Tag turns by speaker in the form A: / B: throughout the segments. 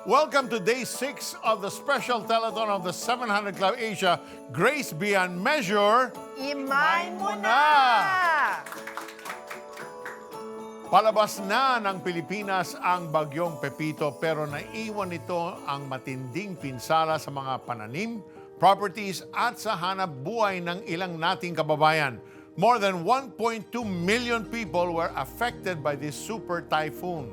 A: Welcome to day 6 of the special telethon of the 700 Club Asia, Grace Beyond Measure.
B: Imay mo na!
A: Palabas na ng Pilipinas ang bagyong Pepito pero naiwan nito ang matinding pinsala sa mga pananim, properties at sa hanap buhay ng ilang nating kababayan. More than 1.2 million people were affected by this super typhoon.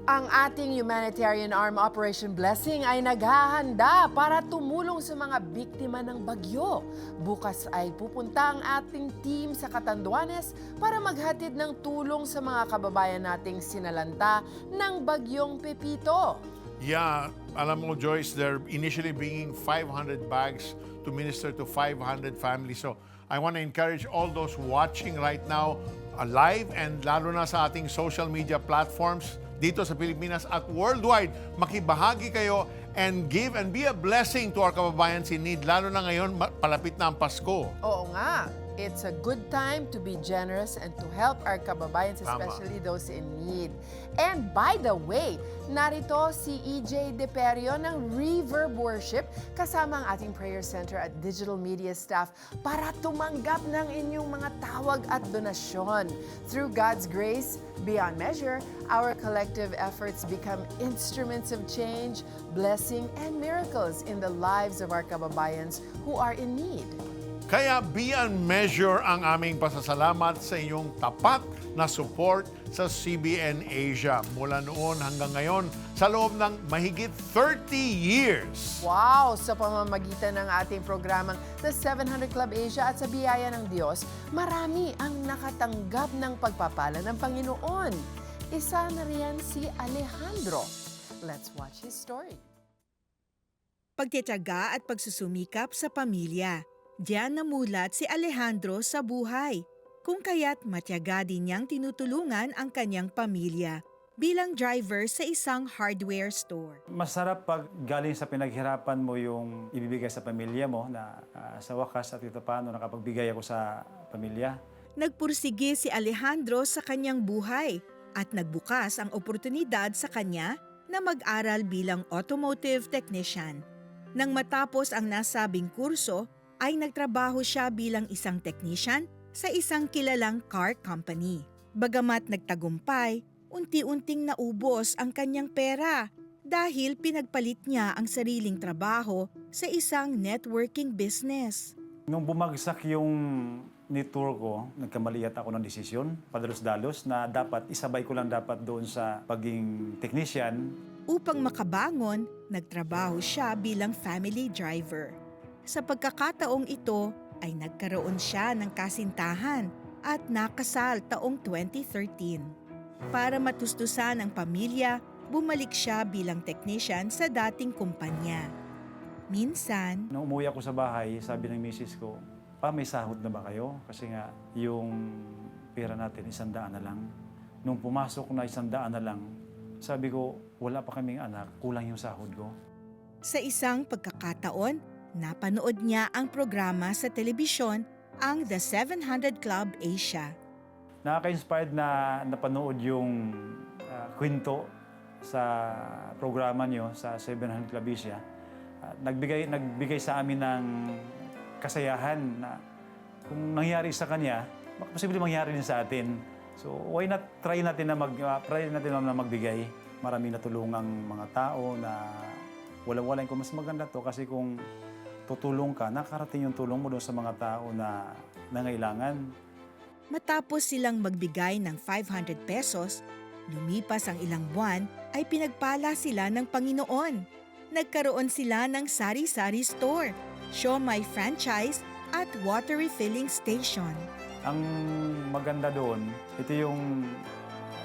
B: Ang ating humanitarian arm Operation Blessing ay naghahanda para tumulong sa mga biktima ng bagyo. Bukas ay pupunta ang ating team sa Catanduanes para maghatid ng tulong sa mga kababayan nating sinalanta ng bagyong Pepito.
A: Yeah, alam mo Joyce, they're initially bringing 500 bags to minister to 500 families. So I want to encourage all those watching right now live and lalo na sa ating social media platforms dito sa Pilipinas at worldwide, makibahagi kayo and give and be a blessing to our kababayans in need. Lalo na ngayon, palapit na ang Pasko.
B: Oo nga. It's a good time to be generous and to help our kababayans,
A: Tama.
B: especially those in need. And by the way, narito si EJ De Perio ng Reverb Worship kasama ang ating prayer center at digital media staff para tumanggap ng inyong mga tawag at donasyon. Through God's grace, beyond measure, our collective efforts become instruments of change, blessing, and miracles in the lives of our kababayans who are in need.
A: Kaya beyond measure ang aming pasasalamat sa inyong tapat na support sa CBN Asia. Mula noon hanggang ngayon, sa loob ng mahigit 30 years.
B: Wow! Sa pamamagitan ng ating programang The 700 Club Asia at sa biyaya ng Diyos, marami ang nakatanggap ng pagpapala ng Panginoon. Isa na riyan si Alejandro. Let's watch his story.
C: Pagtitiyaga at pagsusumikap sa pamilya. Diyan namulat si Alejandro sa buhay, kung kaya't matiyaga din niyang tinutulungan ang kanyang pamilya bilang driver sa isang hardware store.
D: Masarap pag galing sa pinaghirapan mo yung ibibigay sa pamilya mo na sa wakas at ito paano nakapagbigay ako sa pamilya.
C: Nagpursige si Alejandro sa kanyang buhay at nagbukas ang oportunidad sa kanya na mag-aral bilang automotive technician. Nang matapos ang nasabing kurso, ay nagtrabaho siya bilang isang technician sa isang kilalang car company. Bagamat nagtagumpay, unti-unting naubos ang kanyang pera dahil pinagpalit niya ang sariling trabaho sa isang networking business.
D: Nung bumagsak yung network ko, nagkamaliat ako ng desisyon, padalos-dalos, na dapat isabay ko lang dapat doon sa pagiging technician.
C: Upang makabangon, nagtrabaho siya bilang family driver. Sa pagkakataong ito ay nagkaroon siya ng kasintahan at nakasal taong 2013. Para matustusan ang pamilya, bumalik siya bilang technician sa dating kumpanya. Minsan,
D: Nung umuwi ako sa bahay, sabi ng misis ko, may sahod na ba kayo? Kasi nga, yung pera natin, 100 na lang. Nung pumasok na 100 na lang, sabi ko, wala pa kaming anak, kulang yung sahod ko.
C: sa isang pagkakataon, napanood niya ang programa sa telebisyon, ang The 700 Club Asia.
D: Nakaka-inspired na napanood yung kwento sa programa niyo sa 700 Club Asia. Nagbigay sa amin ng kasayahan na kung nangyari sa kanya, posible mangyari din sa atin. So why not try natin na magbigay. Maraming natulungang mga tao na walang kung mas maganda to kasi kung tutulong ka, nakarating yung tulong mo doon sa mga tao na nangailangan.
C: Matapos silang magbigay ng 500 pesos, lumipas ang ilang buwan ay pinagpala sila ng Panginoon. Nagkaroon sila ng sari-sari store, siomai franchise at water refilling station.
D: Ang maganda doon, ito yung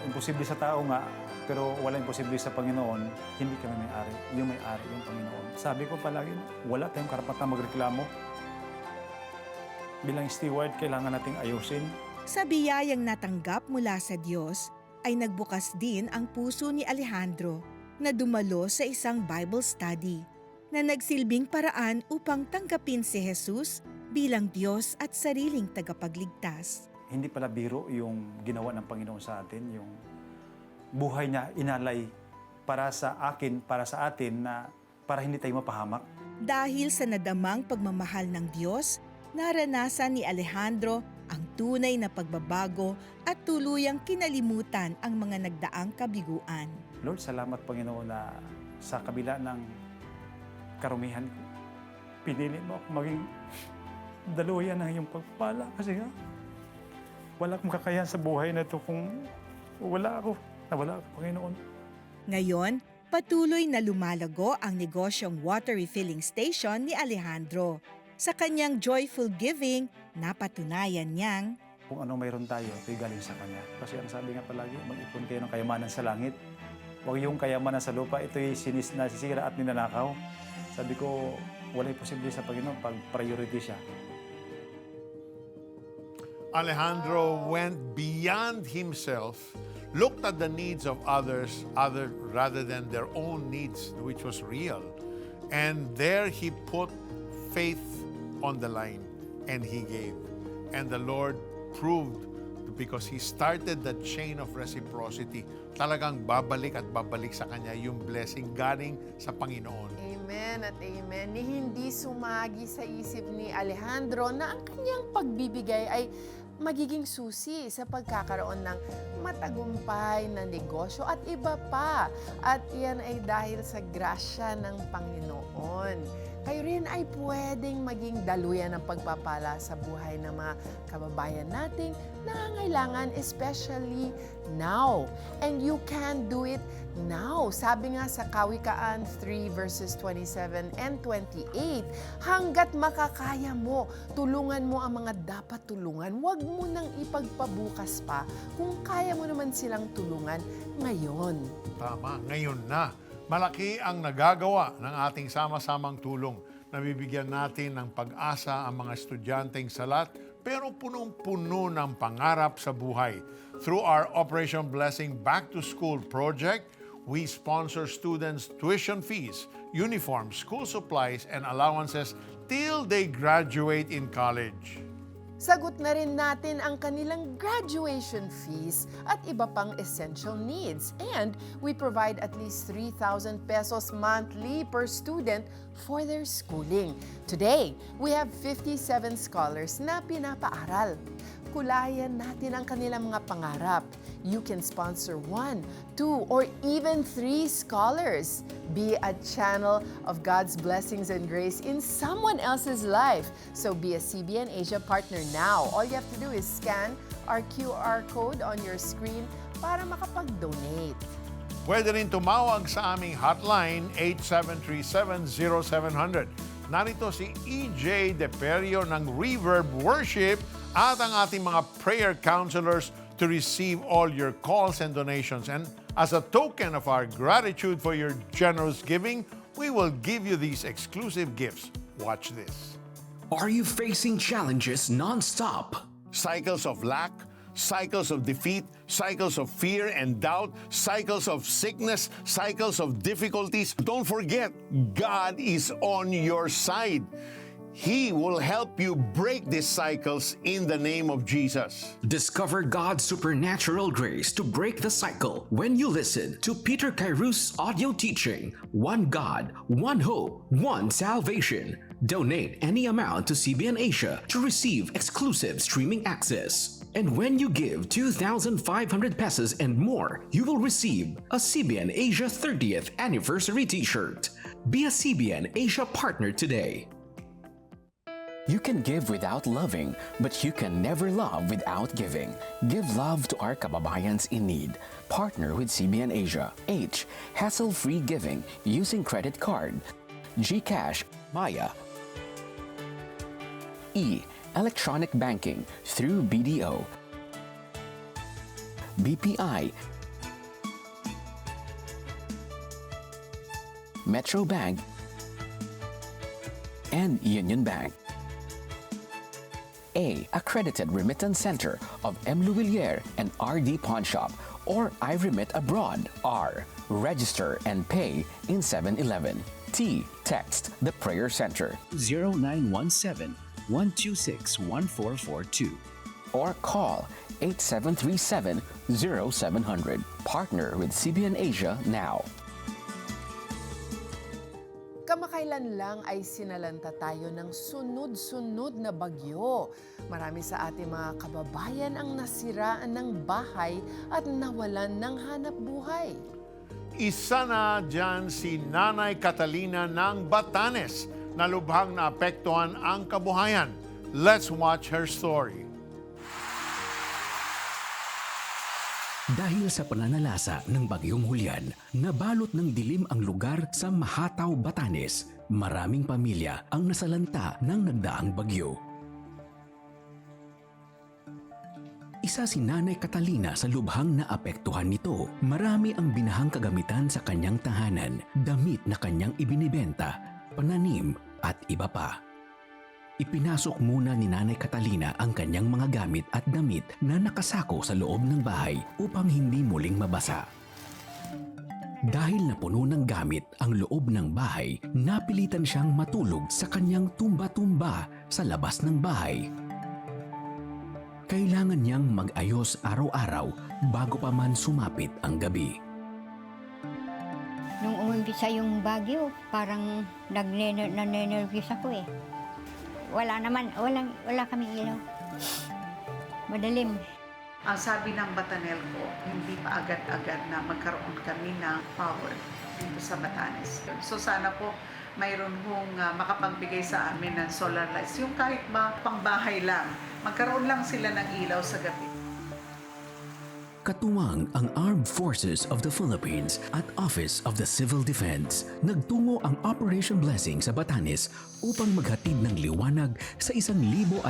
D: imposible sa tao nga, pero walang imposible sa Panginoon, hindi kami may-ari. Yung may-ari, yung Panginoon. Sabi ko palagi, wala tayong karapatan magreklamo. Bilang steward, kailangan nating ayusin.
C: Sa biyayang natanggap mula sa Diyos, ay nagbukas din ang puso ni Alejandro na dumalo sa isang Bible study na nagsilbing paraan upang tanggapin si Jesus bilang Diyos at sariling tagapagligtas.
D: Hindi pala biro yung ginawa ng Panginoon sa atin, yung buhay niya inalay para sa akin, para sa atin na para hindi tayo mapahamak.
C: Dahil sa nadamang pagmamahal ng Diyos, naranasan ni Alejandro ang tunay na pagbabago at tuluyang kinalimutan ang mga nagdaang kabiguan.
D: Lord, salamat Panginoon na sa kabila ng karumihan ko, pinili mo ako maging daluyan ng iyong pagpala kasi nga wala akong kakayahan sa buhay na ito kung wala ako, Panginoon.
C: Ngayon, patuloy na lumalago ang negosyong water refilling station ni Alejandro. Sa kanyang joyful giving, napatunayan niyang
D: Kung ano mayroon tayo, ito'y galing sa Kanya. Kasi ang sabi nga palagi, mag-ipon kayo ng kayamanan sa langit. Huwag yung kayamanan sa lupa, ito'y nasisira at ninanakaw. Sabi ko, wala'y posible sa Panginoon pag priority siya.
A: Alejandro went beyond himself, looked at the needs of others rather than their own needs, which was real. And there he put faith on the line, and he gave. And the Lord proved, because he started the chain of reciprocity, talagang babalik at babalik sa kanya yung blessing galing sa Panginoon.
B: Amen at amen. Ni hindi sumagi sa isip ni Alejandro na ang kanyang pagbibigay ay magiging susi sa pagkakaroon ng matagumpay na negosyo at iba pa. At yan ay dahil sa grasya ng Panginoon. Kayo rin ay pwedeng maging daluyan ng pagpapala sa buhay ng mga kababayan nating nangangailangan, especially now. And you can do it now. Sabi nga sa Kawikaan 3 verses 27 and 28, hanggat makakaya mo, tulungan mo ang mga dapat tulungan. Huwag mo nang ipagpabukas pa kung kaya mo naman silang tulungan ngayon.
A: Tama, ngayon na. Malaki ang nagagawa ng ating sama-samang tulong. Nabibigyan natin ng pag-asa ang mga estudyanteng salat, pero punong-puno ng pangarap sa buhay. Through our Operation Blessing Back to School project, we sponsor students' tuition fees, uniforms, school supplies, and allowances till they graduate in college.
B: Sagot na rin natin ang kanilang graduation fees at iba pang essential needs. And we provide at least 3,000 pesos monthly per student for their schooling. Today, we have 57 scholars na pinapaaral. Kulayan natin ang kanilang mga pangarap. You can sponsor 1, 2, or even 3 scholars. Be a channel of God's blessings and grace in someone else's life. So be a CBN Asia partner now. All you have to do is scan our QR code on your screen para makapag-donate.
A: Pwede rin tumawag sa aming hotline 8737-0700. Narito si EJ Deperio ng Reverb Worship at ang ating mga prayer counselors to receive all your calls and donations. And as a token of our gratitude for your generous giving, we will give you these exclusive gifts. Watch this.
E: Are you facing challenges nonstop?
A: Cycles of lack, cycles of defeat, cycles of fear and doubt, cycles of sickness, cycles of difficulties. Don't forget, God is on your side. He will help you break these cycles in the name of Jesus.
E: Discover God's supernatural grace to break the cycle when you listen to Peter Kairou's audio teaching, One God, One Hope, One Salvation. Donate any amount to CBN Asia to receive exclusive streaming access. And when you give 2,500 pesos and more, you will receive a CBN Asia 30th Anniversary T-shirt. Be a CBN Asia partner today.
F: You can give without loving, but you can never love without giving. Give love to our kababayans in need. Partner with CBN Asia. H. Hassle-free giving using credit card. GCash, Maya. E. Electronic banking through BDO. BPI. Metro Bank. And Union Bank. A. Accredited remittance center of M. Louvillier and RD Pawn Shop or I Remit Abroad. R. Register and pay in 7-Eleven. T. Text the Prayer Center
G: 0917-126-1442.
F: or call 8737-0700. Partner with CBN Asia now.
B: Kamakailan lang ay sinalanta tayo ng sunod-sunod na bagyo. Marami sa ating mga kababayan ang nasiraan ng bahay at nawalan ng hanap buhay.
A: Isa na dyan si Nanay Catalina ng Batanes na lubhang naapektuhan ang kabuhayan. Let's watch her story.
E: Dahil sa pananalasa ng Bagyong Julian, nabalot ng dilim ang lugar sa Mahataw, Batanes. Maraming pamilya ang nasalanta ng nagdaang bagyo. Isa si Nanay Catalina sa lubhang naapektuhan nito. Marami ang binahang kagamitan sa kanyang tahanan, damit na kanyang ibinibenta, pananim at iba pa. Ipinasok muna ni Nanay Catalina ang kanyang mga gamit at damit na nakasako sa loob ng bahay upang hindi muling mabasa. Dahil napuno ng gamit ang loob ng bahay, napilitan siyang matulog sa kanyang tumba-tumba sa labas ng bahay. Kailangan niyang mag-ayos araw-araw bago pa man sumapit ang gabi.
H: Nung umumpisa yung bagyo, parang nanenervous ako eh. Wala kaming ilaw. Madilim.
I: Ang sabi ng Batanelco, hindi pa agad-agad na magkaroon kami ng power dito sa Batanes. So sana po mayroon hong makapagbigay sa amin ng solar lights. Yung kahit ba pangbahay lang, magkaroon lang sila ng ilaw sa gabi.
E: Katuwang ang Armed Forces of the Philippines at Office of the Civil Defense, nagtungo ang Operation Blessing sa Batanes upang maghatid ng liwanag sa 1,600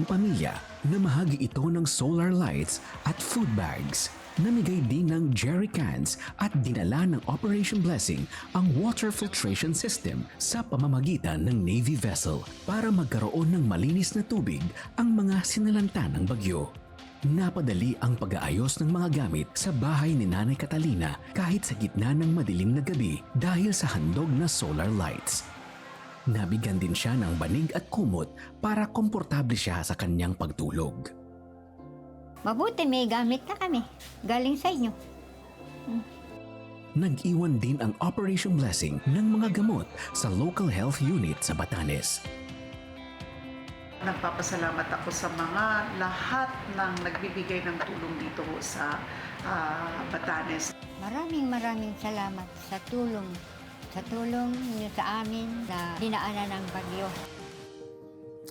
E: pamilya. Namahagi ito ng solar lights at food bags. Namigay din ng jerry cans at dinala ng Operation Blessing ang water filtration system sa pamamagitan ng Navy vessel para magkaroon ng malinis na tubig ang mga sinalanta ng bagyo. Napadali ang pag-aayos ng mga gamit sa bahay ni Nanay Catalina kahit sa gitna ng madilim na gabi dahil sa handog na solar lights. Nabigyan din siya ng banig at kumot para komportable siya sa kanyang pagtulog.
H: Mabuti may gamit na kami. Galing sa inyo.
E: Nag-iwan din ang Operation Blessing ng mga gamot sa local health unit sa Batanes.
I: Nagpapasalamat ako sa mga lahat ng nagbibigay ng tulong dito sa Batanes.
H: Maraming salamat sa tulong. Sa tulong niyo sa amin na dinaanan ng bagyo.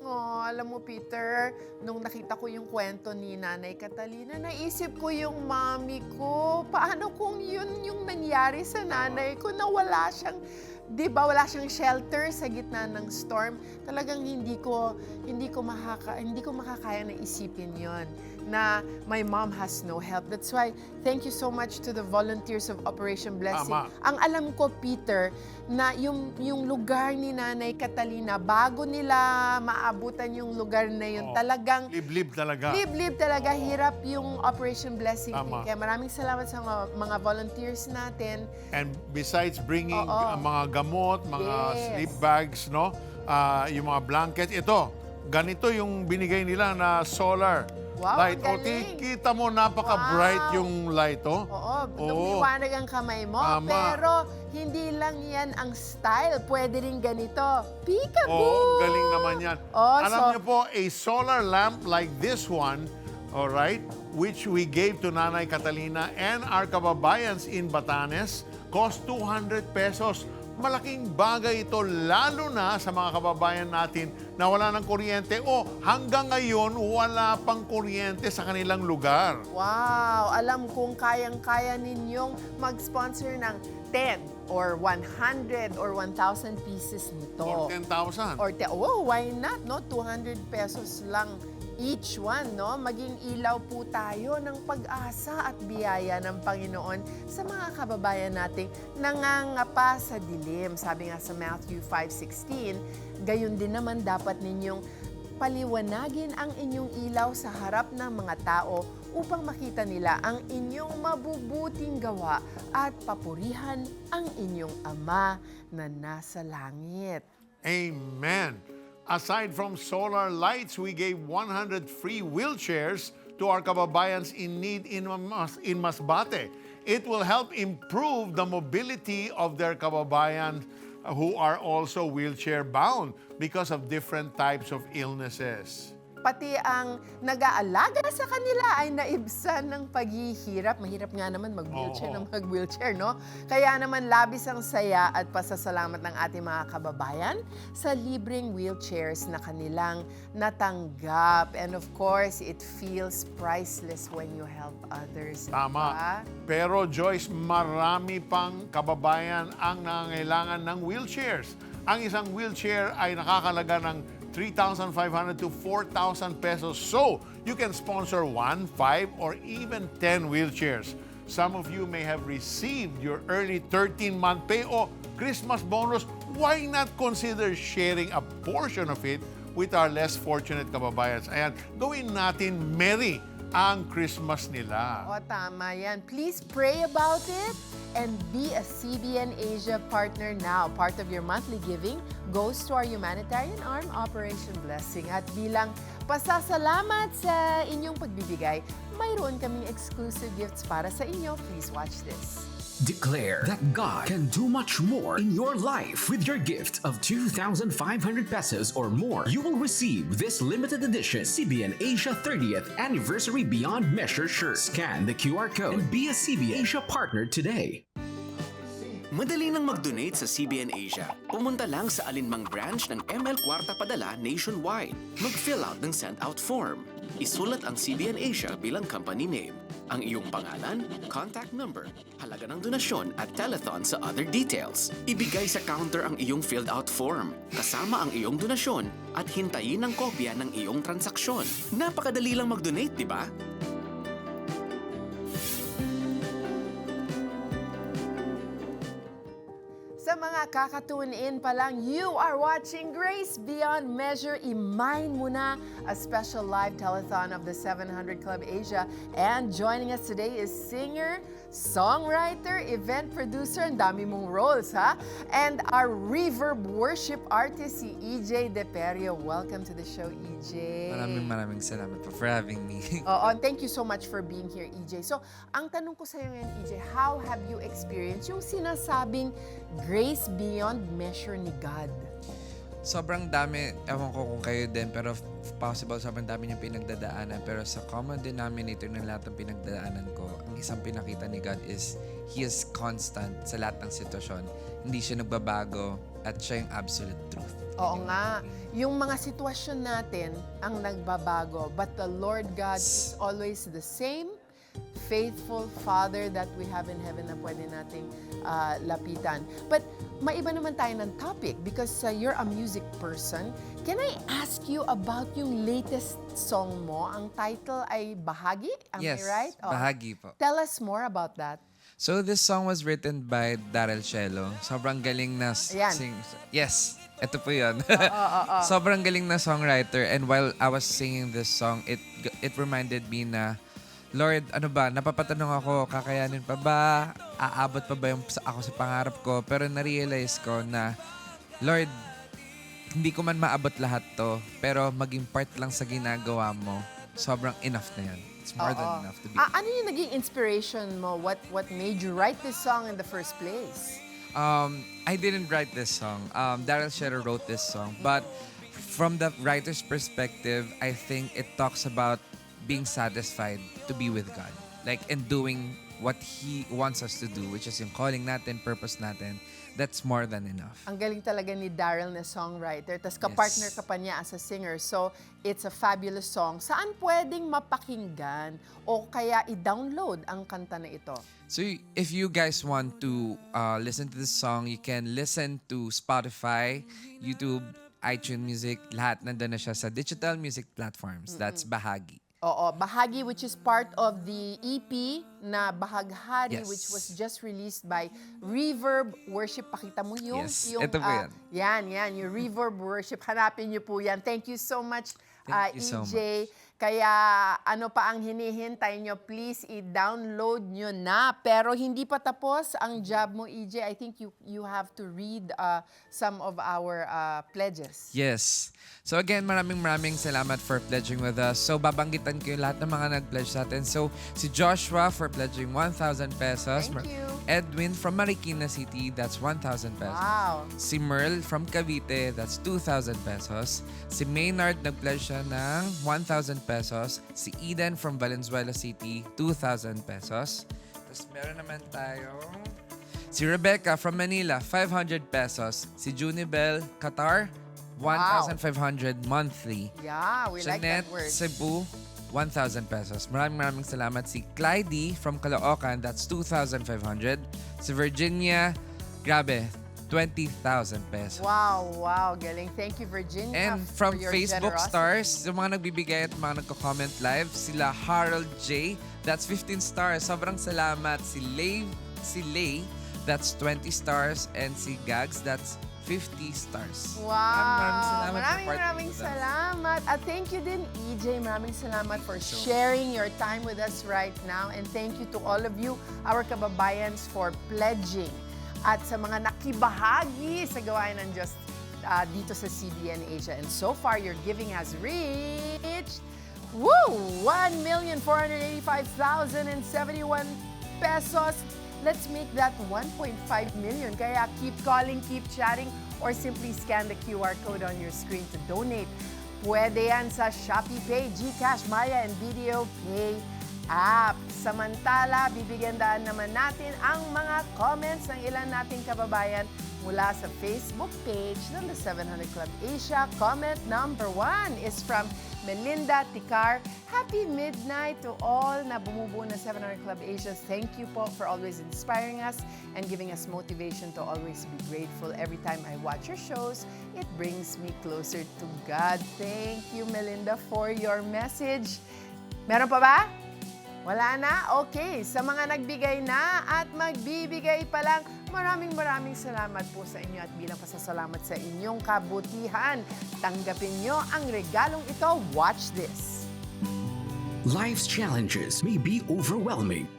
B: Oh, alam mo Peter, nung nakita ko yung kwento ni Nanay Catalina, naisip ko yung mami ko. Paano kung yun yung nangyari sa nanay ko na wala siyang, di ba, wala siyang shelter sa gitna ng storm? Talagang hindi ko makakaya na isipin yon na my mom has no help. That's why, thank you so much to the volunteers of Operation Blessing.
A: Tama.
B: Ang alam ko, Peter, na yung lugar ni Nanay Catalina, bago nila maabutan yung lugar na yun, talagang
A: Liblib talaga.
B: liblib talaga, hirap yung Operation Blessing.
A: Tama.
B: Kaya maraming salamat sa mga volunteers natin.
A: And besides bringing
B: Oo.
A: mga gamot, mga
B: Yes.
A: sleep bags, no? Yung mga blankets, ito, ganito yung binigay nila na solar
B: Wow,
A: light.
B: ang galing.
A: Kita mo, napaka-bright
B: Wow.
A: yung light, oh.
B: Oo,
A: Oo.
B: lumiwanag ang kamay mo.
A: Tama.
B: Pero hindi lang yan ang style. Pwede rin ganito. Peekaboo!
A: Oh, galing naman yan.
B: Oh,
A: Alam
B: so-
A: niyo po, a solar lamp like this one, all right, which we gave to Nanay Catalina and our kababayans in Batanes, cost 200 pesos. Malaking bagay ito, lalo na sa mga kababayan natin na wala ng kuryente o hanggang ngayon wala pang kuryente sa kanilang lugar.
B: Wow! Alam kong kayang-kaya ninyong mag-sponsor ng 10 or 100 or 1,000 pieces nito.
A: Or 10,000.
B: Why not, no? 200 pesos lang each one, no? Maging ilaw po tayo ng pag-asa at biyaya ng Panginoon sa mga kababayan nating nangangapa sa dilim. Sabi nga sa Matthew 5:16, gayon din naman dapat ninyong paliwanagin ang inyong ilaw sa harap ng mga tao upang makita nila ang inyong mabubuting gawa at papurihan ang inyong Ama na nasa langit.
A: Amen. Aside from solar lights, we gave 100 free wheelchairs to our kababayans in need in Masbate. It will help improve the mobility of their kababayan who are also wheelchair bound because of different types of illnesses.
B: Pati ang nag-aalaga sa kanila ay naibsan ng paghihirap. Mahirap nga naman mag-wheelchair ng mag-wheelchair, no? Kaya naman labis ang saya at pasasalamat ng ating mga kababayan sa libreng wheelchairs na kanilang natanggap. And of course, it feels priceless when you help others.
A: Tama.
B: Diba?
A: Pero Joyce, marami pang kababayan ang nangangailangan ng wheelchairs. Ang isang wheelchair ay nakakalaga ng 3,500 to 4,000 pesos. So, you can sponsor 1, 5, or even 10 wheelchairs. Some of you may have received your early 13-month pay o Christmas bonus. Why not consider sharing a portion of it with our less fortunate kababayans? Ayan, gawin natin merry ang Christmas nila.
B: O, tama yan. Please pray about it and be a CBN Asia partner now. Part of your monthly giving goes to our humanitarian arm, Operation Blessing. At bilang pasasalamat sa inyong pagbibigay, mayroon kaming exclusive gifts para sa inyo. Please watch this.
E: Declare that God can do much more in your life. With your gift of 2,500 pesos or more, you will receive this limited edition CBN Asia 30th Anniversary Beyond Measure shirt. Scan the QR code and be a CBN Asia partner today.
F: Madali nang mag-donate sa CBN Asia. Pumunta lang sa alinmang branch ng ML Kwarta Padala nationwide. Mag-fill out ng send-out form. Isulat ang CBN Asia bilang company name, ang iyong pangalan, contact number, halaga ng donasyon at telethon sa other details. Ibigay sa counter ang iyong filled-out form, kasama ang iyong donasyon at hintayin ang kopya ng iyong transaksyon. Napakadali lang mag-donate, di ba?
B: Sa mga kakatune in pa lang, you are watching Grace Beyond Measure. I-mine mo na a special live telethon of the 700 Club Asia. And joining us today is singer, songwriter, event producer, ang dami mong roles, ha? And our reverb worship artist, si EJ Deperio. Welcome to the show, EJ.
J: Maraming salamat po for having me.
B: Oo, and thank you so much for being here, EJ. So, ang tanong ko sa iyo ngayon, EJ, how have you experienced yung sinasabing grace beyond measure ni God?
J: Sobrang dami, ewan ko kung kayo din, pero possible sobrang dami niyang pinagdadaanan. Pero sa common denominator ng lahat ng pinagdadaanan ko, ang isang pinakita ni God is He is constant sa lahat ng sitwasyon. Hindi siya nagbabago at siya yung absolute truth.
B: Oo nga. Yung mga sitwasyon natin ang nagbabago, but the Lord God is always the same faithful Father that we have in heaven na pwede nating lapitan. But maiba naman tayo ng topic because you're a music person. Can I ask you about yung latest song mo? Ang title ay Bahagi? Am I right? Oh.
J: Bahagi po.
B: Tell us more about that.
J: So this song was written by Daryl Cielo. Sobrang galing na
B: Ayan.
J: Yes, ito po yun. Sobrang galing na songwriter, and while I was singing this song, it reminded me na, Lord, ano ba, napapatanong ako, kakayanin pa ba? Aabot pa ba ako sa pangarap ko? Pero na-realize ko na, Lord, hindi ko man maabot lahat to, pero maging part lang sa ginagawa mo, sobrang enough na yan. It's more than enough to be.
B: Ano yung naging inspiration mo? What made you write this song in the first place?
J: I didn't write this song. Daryl Cielo wrote this song. But from the writer's perspective, I think it talks about being satisfied to be with God. Like, and doing what He wants us to do, which is yung calling natin, purpose natin. That's more than enough.
B: Ang galing talaga ni Daryl na songwriter. Tapos kapartner ka pa niya as a singer. So, it's a fabulous song. Saan pwedeng mapakinggan o kaya i-download ang kanta na ito?
J: So, if you guys want to listen to this song, you can listen to Spotify, YouTube, iTunes Music. Lahat nandun na siya sa digital music platforms. That's Bahagi.
B: Oo, Bahagi, which is part of the EP na Bahaghari,
J: Yes.
B: which was just released by Reverb Worship. Pakita mo yung...
J: Yes,
B: yung
J: ito po yan.
B: Yan, yung Reverb Worship. Hanapin niyo po yan. Thank you so much,
J: Thank you so
B: EJ. Kaya ano pa ang hinihintay nyo, please i-download nyo na. Pero hindi pa tapos ang job mo, EJ. I think you have to read some of our pledges.
J: Yes. So again, maraming salamat for pledging with us. So babanggitan ko yung lahat ng mga nag-pledge sa atin. So si Joshua for pledging 1,000 pesos.
B: Thank you.
J: Edwin from Marikina City, that's 1,000 pesos.
B: Wow.
J: Si Merl from Cavite, that's 2,000 pesos. Si Maynard, nag-pledge siya ng 1,000 pesos. Si Eden from Valenzuela City, 2,000 pesos. Tapos meron naman tayong si Rebecca from Manila, 500 pesos. Si Junibel, Qatar, 1,500 monthly.
B: Yeah, we like
J: Jeanette
B: that word.
J: Cebu, 1,000 pesos. Maraming salamat. Si Clyde from Caloocan, that's 2,500. Si Virginia, grabe, 20,000 pesos.
B: Wow, galing. Thank you, Virginia,
J: And
B: for
J: from
B: your
J: Facebook
B: generosity.
J: stars, yung mga nagbibigay at mga nagko-comment live, sila Harold J, that's 15 stars. Sobrang salamat. Si Lay, that's 20 stars. And si Gags, that's 50 stars.
B: Wow!
J: Maraming salamat. for
B: Maraming
J: partnering with us.
B: salamat. At thank you din, EJ. Maraming salamat for sharing your time with us right now. And thank you to all of you, our kababayans, for pledging. At sa mga nakibahagi sa gawain ng Diyos dito sa CBN Asia. And so far, your giving has reached 1,485,071 pesos. Let's make that 1.5 million. Kaya keep calling, keep chatting, or simply scan the QR code on your screen to donate. Pwede yan sa Shopee Pay, GCash, Maya, and Video Pay app. Samantala, bibigyan daan naman natin ang mga comments ng ilan nating kababayan mula sa Facebook page ng The 700 Club Asia. Comment number 1 is from Melinda Ticar. Happy midnight to all na bumubuo ng 700 Club Asia. Thank you po for always inspiring us and giving us motivation to always be grateful. Every time I watch your shows, it brings me closer to God. Thank you, Melinda, for your message. Meron pa ba? Wala na? Okay. Sa mga nagbigay na at magbibigay pa lang, maraming salamat po sa inyo at bilang pasasalamat sa inyong kabutihan. Tanggapin nyo ang regalong ito. Watch this.
E: Life's challenges may be overwhelming,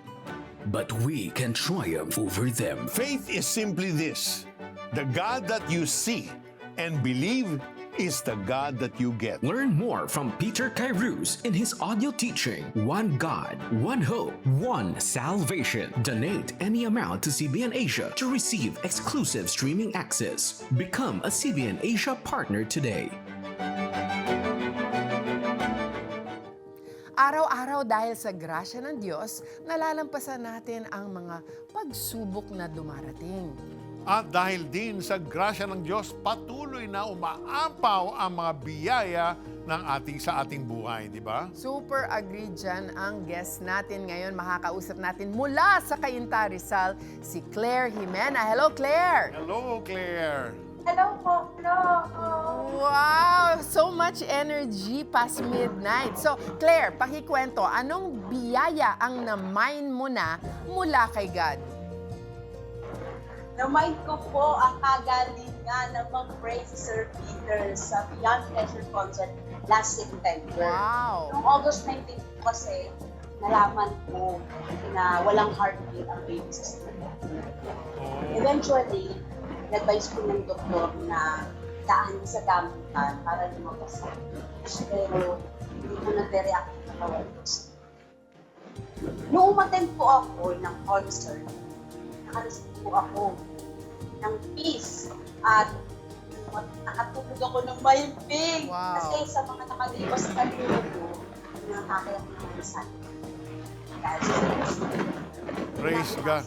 E: but we can triumph over them.
A: Faith is simply this: the God that you see and believe is the God that you get.
E: Learn more from Peter Kairos in his audio teaching, One God, One Hope, One Salvation. Donate any amount to CBN Asia to receive exclusive streaming access. Become a CBN Asia partner today.
B: Araw-araw dahil sa grasya ng Diyos, nalalampasan natin ang mga pagsubok na dumarating.
A: At dahil din sa grasya ng Diyos, patuloy na umaapaw ang mga biyaya ng sa ating buhay, di ba?
B: Super agree dyan ang guest natin ngayon. Makakausap natin mula sa Cainta, Rizal, si Claire Jimena. Hello, Claire!
A: Hello, Claire!
K: Hello po. Hello.
B: Wow! So much energy past midnight. So, Claire, pakikwento, anong biyaya ang na-mine mo na mula kay God?
K: Na-mind ko po ang kagalingan ng mag-praise si Sir Peter sa Beyond Pleasure Concert last September.
B: Wow!
K: Noong August 19 kasi, nalaman ko na walang heartbeat ang baby sa stomach. Eventually, advice ko ng doktor na daan sa gamutan para lumabas ako. Pero hindi ko na-react na kawalas. Noong umattend po ako ng concert, nakareceive po ako ng peace at nakatulog ako ng mahimbing.
B: Wow.
K: Kasi sa mga nakalipas na lilo ko, nakakaya ko ng minsan.
A: Praise God.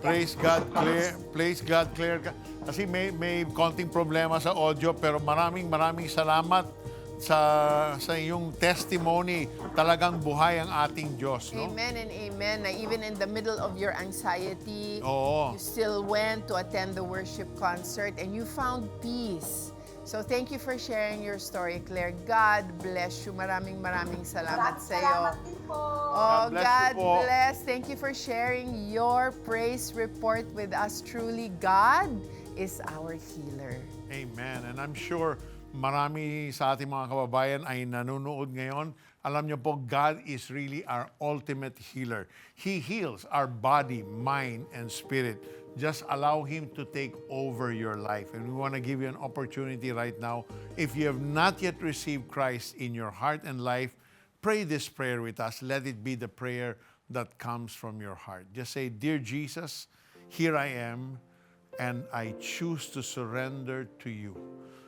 A: Praise God, Claire. Praise God, Claire. Kasi may konting problema sa audio, pero maraming salamat sa iyong testimony. Talagang buhay ang ating Diyos, no?
B: Amen and amen. Na even in the middle of your anxiety,
A: Oo.
B: you still went to attend the worship concert and you found peace. So thank you for sharing your story, Claire. God bless you. Maraming salamat sa iyo.
K: Salamat din po.
B: Oh,
A: God bless you
B: God
A: po.
B: bless. Thank you for sharing your praise report with us. Truly, God is our healer.
A: Amen. And I'm sure marami sa ating mga kababayan ay nanonood ngayon. Alam niyo po, God is really our ultimate healer. He heals our body, mind, and spirit. Just allow Him to take over your life. And we want to give you an opportunity right now. If you have not yet received Christ in your heart and life, pray this prayer with us. Let it be the prayer that comes from your heart. Just say, Dear Jesus, here I am, and I choose to surrender to you.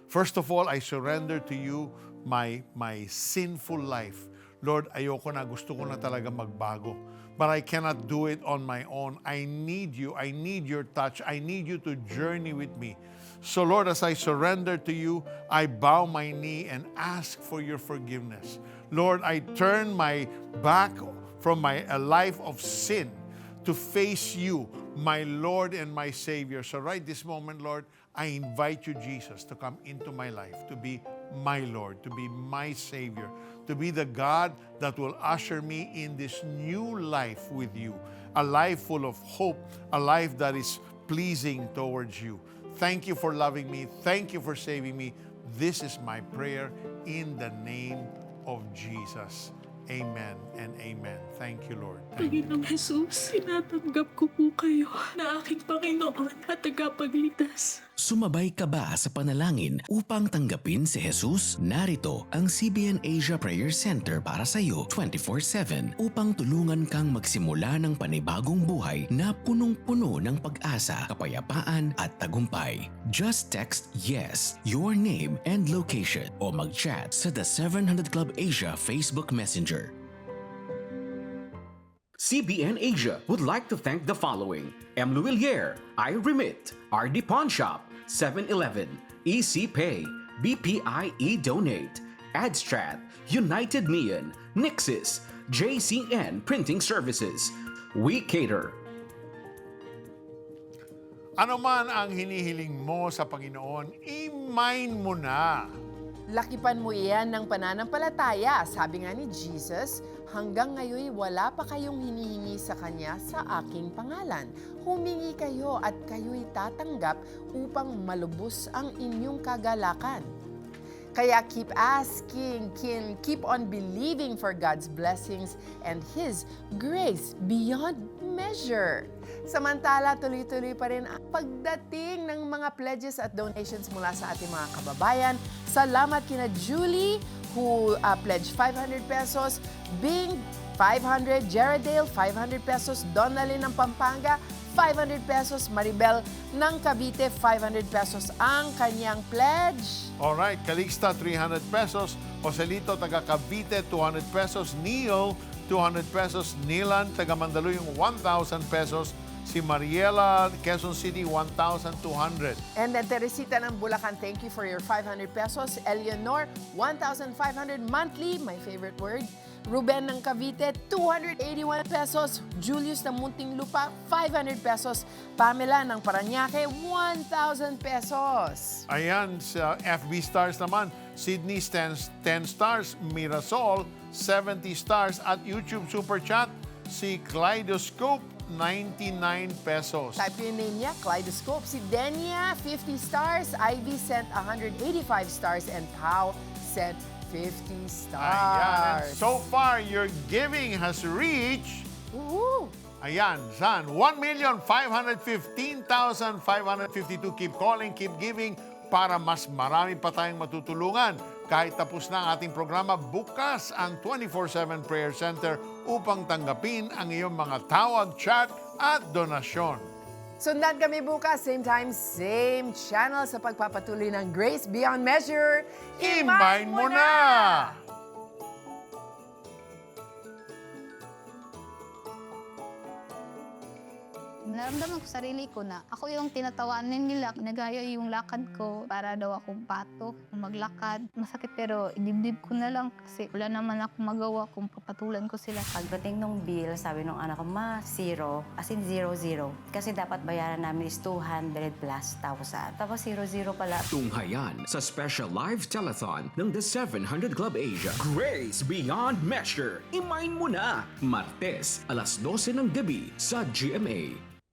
A: First of all, I surrender to you my sinful life. Lord, ayoko na, gusto ko na talaga magbago. But I cannot do it on my own. I need you. I need your touch. I need you to journey with me. So Lord, as I surrender to you, I bow my knee and ask for your forgiveness. Lord, I turn my back from a life of sin to face you, my Lord and my Savior. So right this moment, Lord, I invite you, Jesus, to come into my life, to be my Lord, to be my Savior, to be the God that will usher me in this new life with you, a life full of hope, a life that is pleasing towards you. Thank you for loving me. Thank you for saving me. This is my prayer in the name of Jesus. Amen and amen. Thank you, Lord.
L: Panginoong Jesus, sinatanggap ko po kayo na aking Panginoon at tagapagligtas.
F: Sumabay ka ba sa panalangin upang tanggapin si Jesus? Narito ang CBN Asia Prayer Center para sa iyo 24/7 upang tulungan kang magsimula ng panibagong buhay na punong-puno ng pag-asa, kapayapaan at tagumpay. Just text YES, your name and location o mag-chat sa The 700 Club Asia Facebook Messenger.
E: CBN Asia would like to thank the following: M. Luillier, iRemit, RD Pawn Shop, 7-Eleven, EC Pay, BPIE Donate, AdStrat, United Neon, Nixis, JCN Printing Services. We cater.
A: Ano man ang hinihiling mo sa Panginoon, i-mine mo na.
B: Lakipan mo iyan ng pananampalataya. Sabi nga ni Jesus, hanggang ngayon wala pa kayong hinihingi sa Kanya sa aking pangalan. Humingi kayo at kayo'y tatanggap upang malubos ang inyong kagalakan. Kaya keep asking, keep on believing for God's blessings and His grace beyond measure. Samantala, tuloy-tuloy pa rin ang pagdating ng mga pledges at donations mula sa ating mga kababayan. Salamat kina Julie, who pledged 500 pesos, Bing, 500, Jaredale, 500 pesos, Donalyn ng Pampanga, 500 pesos, Maribel ng Cavite, 500 pesos ang kanyang pledge.
A: Alright, Calixta, 300 pesos. Joselito, taga Cavite, 200 pesos. Neil, 200 pesos. Nilan, taga Mandaluyong, 1,000 pesos. Si Mariela, Quezon City, 1,200.
B: And then Teresita ng Bulacan, thank you for your 500 pesos. Eleanor, 1,500 monthly, my favorite word. Ruben ng Cavite, 281 pesos. Julius ng Muntinlupa, 500 pesos. Pamela ng Parañaque, 1,000 pesos.
A: Ayan, sa FB Stars naman, Sydney 10 stars, Mirasol 70 stars at YouTube Super Chat, si Kaleidoscope 99 pesos.
B: Type yung name niya, Kaleidoscope. Si Denia, 50 stars. Ivy sent 185 stars and Pau sent 50 stars.
A: Ayan, and so far, your giving has reached, ayan, San, 1,515,552. Keep calling, keep giving para mas marami pa tayong matutulungan. Kahit tapos na ang ating programa, bukas ang 24/7 Prayer Center upang tanggapin ang iyong mga tawag, chat at donasyon.
B: Sundan kami bukas, same time, same channel sa pagpapatuloy ng Grace Beyond Measure.
A: I-mine mo na!
M: Naramdaman ko sarili ko na ako yung tinatawanan nila. Nagaya yung lakad ko para daw akong pato, maglakad. Masakit pero idibdib ko na lang kasi wala naman ako magawa kung papatulan ko sila.
N: Pagdating nung bill, sabi nung anak ko, ma, 0, as in 0. Kasi dapat bayaran namin is 200 plus 1,000. Tapos 0 pala.
E: Tunghayan sa special live telethon ng The 700 Club Asia. Grace Beyond Measure. I-mine mo na! Martes, alas 12 ng gabi sa GMA.